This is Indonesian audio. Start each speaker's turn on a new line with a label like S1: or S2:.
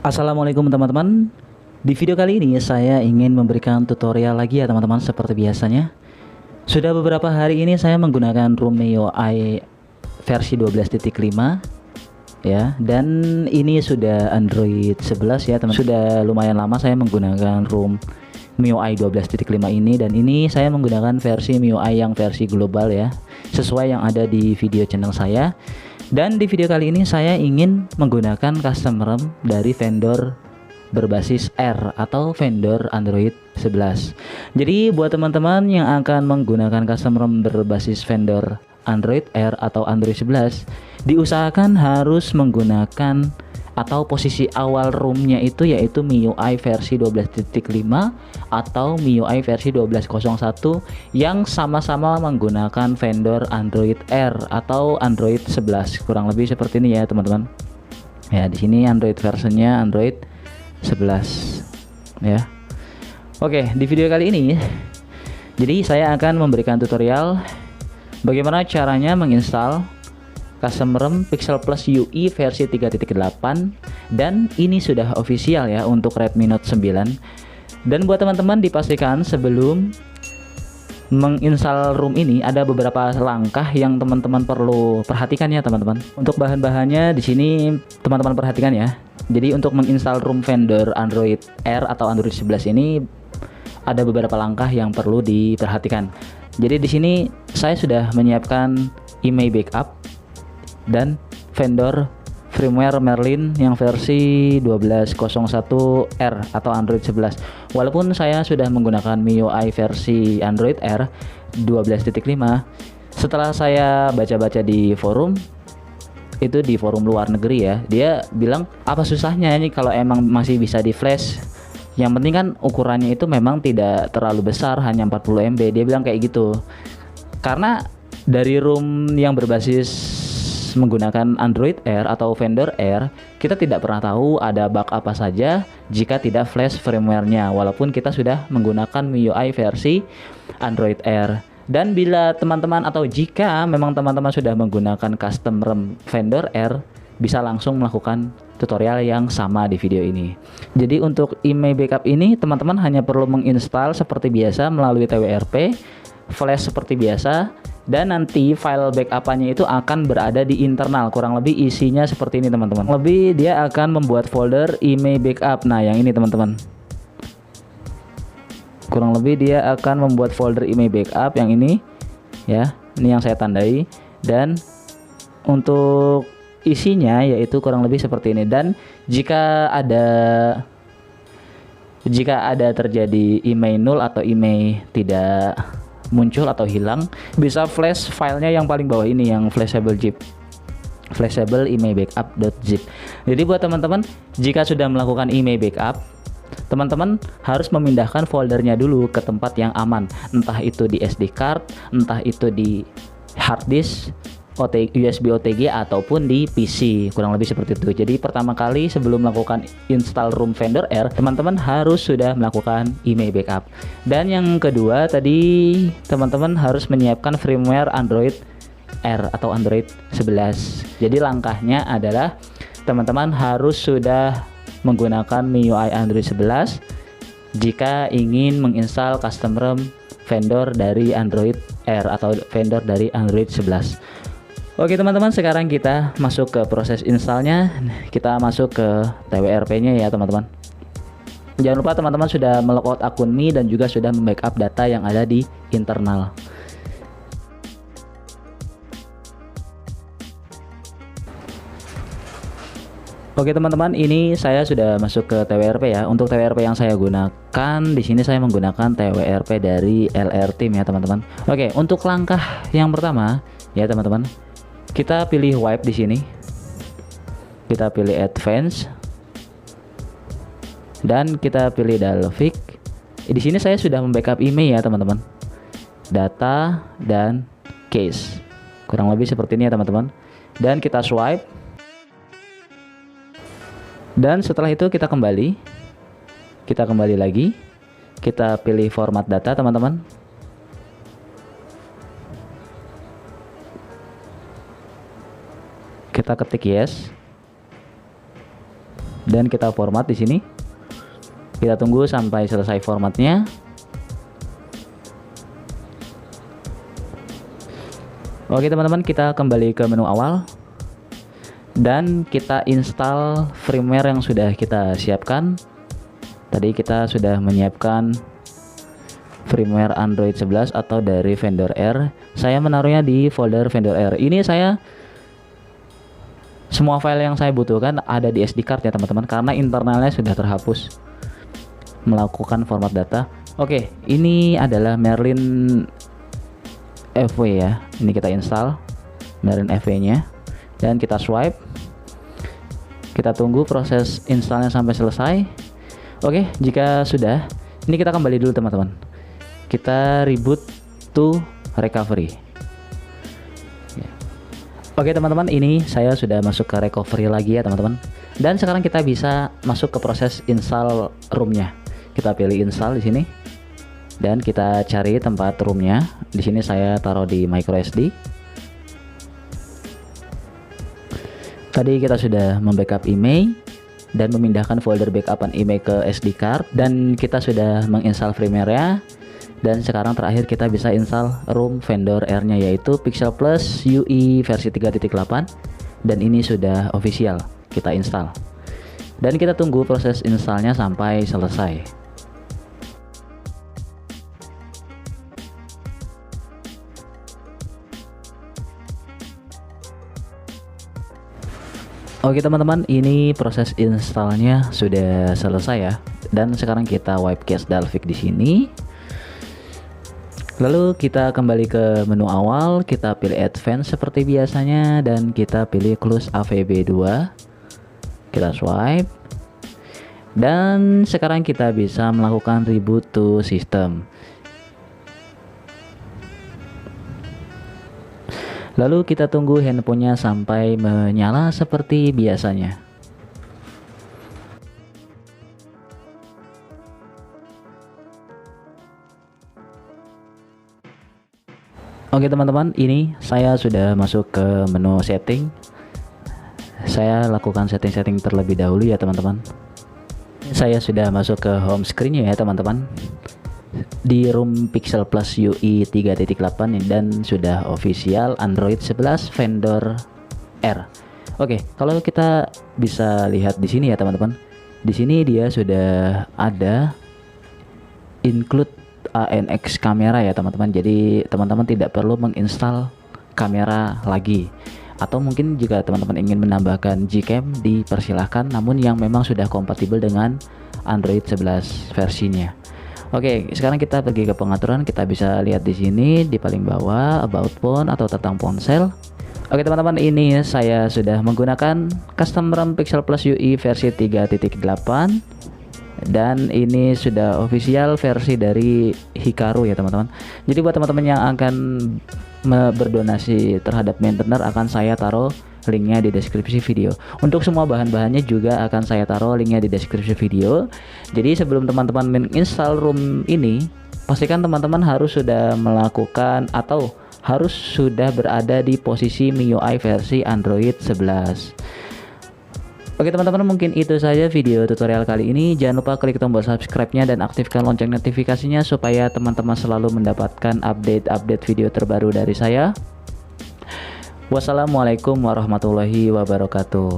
S1: Assalamualaikum teman-teman. Di video kali ini saya ingin memberikan tutorial lagi ya teman-teman, seperti biasanya. Sudah beberapa hari ini saya menggunakan ROM MIUI versi 12.5 ya, dan ini sudah Android 11 ya teman. Sudah lumayan lama saya menggunakan ROM MIUI 12.5 ini, dan ini saya menggunakan versi MIUI yang versi global ya, sesuai yang ada di video channel saya. Dan di video kali ini saya ingin menggunakan custom ROM dari vendor berbasis R atau vendor Android 11. Jadi buat teman-teman yang akan menggunakan custom ROM berbasis vendor Android R atau Android 11, diusahakan harus menggunakan atau posisi awal ROM-nya itu yaitu MIUI versi 12.5 atau MIUI versi 12.01 yang sama-sama menggunakan vendor Android R atau Android 11. Kurang lebih seperti ini ya teman-teman. Ya, di sini Android versinya Android 11 ya. Oke, di video kali ini jadi saya akan memberikan tutorial bagaimana caranya menginstal custom ROM Pixel Plus UI versi 3.8, dan ini sudah official ya untuk Redmi Note 9. Dan buat teman-teman dipastikan sebelum menginstal ROM ini ada beberapa langkah yang teman-teman perlu perhatikan ya teman-teman. Untuk bahan-bahannya di sini teman-teman perhatikan ya. Jadi untuk menginstal ROM vendor Android R atau Android 11 ini ada beberapa langkah yang perlu diperhatikan. Jadi di sini saya sudah menyiapkan email backup dan vendor firmware Merlin yang versi 12.01R atau Android 11. Walaupun saya sudah menggunakan MIUI versi Android R 12.5, setelah saya baca-baca di forum, itu di forum luar negeri ya, dia bilang apa susahnya ini kalau emang masih bisa di flash. Yang penting kan ukurannya itu memang tidak terlalu besar, hanya 40 MB. Dia bilang kayak gitu. Karena dari ROM yang berbasis menggunakan Android R atau vendor R, kita tidak pernah tahu ada bug apa saja jika tidak flash firmware-nya, walaupun kita sudah menggunakan MIUI versi Android R. Dan bila teman-teman atau jika memang teman-teman sudah menggunakan custom ROM vendor R, bisa langsung melakukan tutorial yang sama di video ini. Jadi untuk email backup ini teman-teman hanya perlu menginstal seperti biasa melalui TWRP, flash seperti biasa, dan nanti file backup-nya itu akan berada di internal. Kurang lebih isinya seperti ini teman-teman. Lebih dia akan membuat folder email backup. Nah yang ini teman-teman, kurang lebih dia akan membuat folder email backup yang ini ya, ini yang saya tandai. Dan untuk isinya yaitu kurang lebih seperti ini. Dan jika ada terjadi email null atau email tidak muncul atau hilang, bisa flash filenya yang paling bawah ini, yang flashable zip, flashable email backup.zip. Jadi buat teman-teman, jika sudah melakukan email backup, teman-teman harus memindahkan foldernya dulu ke tempat yang aman, entah itu di SD card, entah itu di hard disk USB OTG ataupun di PC, kurang lebih seperti itu. Jadi pertama kali sebelum melakukan install ROM vendor R, teman-teman harus sudah melakukan email backup. Dan yang kedua tadi, teman-teman harus menyiapkan firmware Android R atau Android 11. Jadi langkahnya adalah teman-teman harus sudah menggunakan MIUI Android 11 jika ingin menginstal custom ROM vendor dari Android R atau vendor dari Android 11. Oke teman-teman, sekarang kita masuk ke proses installnya. Kita masuk ke TWRP-nya ya teman-teman. Jangan lupa teman-teman sudah melogout akun Mi dan juga sudah membackup data yang ada di internal. Oke teman-teman, ini saya sudah masuk ke TWRP ya. Untuk TWRP yang saya gunakan di sini, saya menggunakan TWRP dari LR Team ya teman-teman. Oke, untuk langkah yang pertama ya teman-teman, kita pilih wipe di sini. Kita pilih advance dan kita pilih Dalvik. Di sini saya sudah membackup email ya teman-teman, data dan case. Kurang lebih seperti ini ya teman-teman. Dan kita swipe. Dan setelah itu kita kembali lagi, kita pilih format data teman-teman. Kita ketik yes. dan kita format di sini. Kita tunggu sampai selesai formatnya. Oke teman-teman, kita kembali ke menu awal dan kita install firmware yang sudah kita siapkan. Tadi kita sudah menyiapkan firmware Android 11 atau dari vendor R. Saya menaruhnya di folder vendor R. Ini saya semua file yang saya butuhkan ada di SD card ya teman-teman, karena internalnya sudah terhapus melakukan format data. Oke, ini adalah Merlin FW ya. Ini kita install Merlin FW nya dan kita swipe. Kita tunggu proses installnya sampai selesai. Oke, jika sudah, ini kita kembali dulu teman-teman. Kita reboot to recovery. Oke teman-teman, ini saya sudah masuk ke recovery lagi ya teman-teman. Dan sekarang kita bisa masuk ke proses install ROM-nya. Kita pilih install di sini. Dan kita cari tempat ROM-nya. Di sini saya taruh di microSD. Tadi kita sudah membackup IMEI dan memindahkan folder backupan IMEI ke SD card, dan kita sudah menginstal firmware-nya. Dan sekarang terakhir kita bisa install ROM vendor R-nya, yaitu Pixel Plus UI versi 3.8, dan ini sudah official kita install. Dan kita tunggu proses installnya sampai selesai. Oke teman-teman, ini proses installnya sudah selesai ya. Dan sekarang kita wipe cache Dalvik di sini. Lalu kita kembali ke menu awal, kita pilih Advanced seperti biasanya dan kita pilih Close AVB2. Kita swipe. Dan sekarang kita bisa melakukan reboot to system. Lalu kita tunggu handphonenya sampai menyala seperti biasanya. Oke teman-teman, ini saya sudah masuk ke menu setting. Saya lakukan setting-setting terlebih dahulu ya teman-teman. Saya sudah masuk ke home screen ya teman-teman, di ROM Pixel Plus UI 3.8 dan sudah official Android 11 vendor R. Oke, kalau kita bisa lihat di sini ya teman-teman. Di sini dia sudah ada include ANX kamera ya teman-teman. Jadi teman-teman tidak perlu menginstal kamera lagi. Atau mungkin jika teman-teman ingin menambahkan Gcam, dipersilahkan, namun yang memang sudah kompatibel dengan Android 11 versinya. Oke, sekarang kita pergi ke pengaturan. Kita bisa lihat di sini di paling bawah about phone atau tentang ponsel. Oke teman-teman, ini saya sudah menggunakan custom ROM Pixel Plus UI versi 3.8 dan ini sudah official versi dari Hikaru ya teman-teman. Jadi buat teman-teman yang akan berdonasi terhadap maintainer, akan saya taruh linknya di deskripsi video. Untuk semua bahan-bahannya juga akan saya taruh linknya di deskripsi video. Jadi sebelum teman-teman menginstal ROM ini, pastikan teman-teman harus sudah melakukan atau harus sudah berada di posisi MIUI versi Android 11. Oke teman-teman, mungkin itu saja video tutorial kali ini. Jangan lupa klik tombol subscribe-nya dan aktifkan lonceng notifikasinya supaya teman-teman selalu mendapatkan update-update video terbaru dari saya. Wassalamualaikum warahmatullahi wabarakatuh.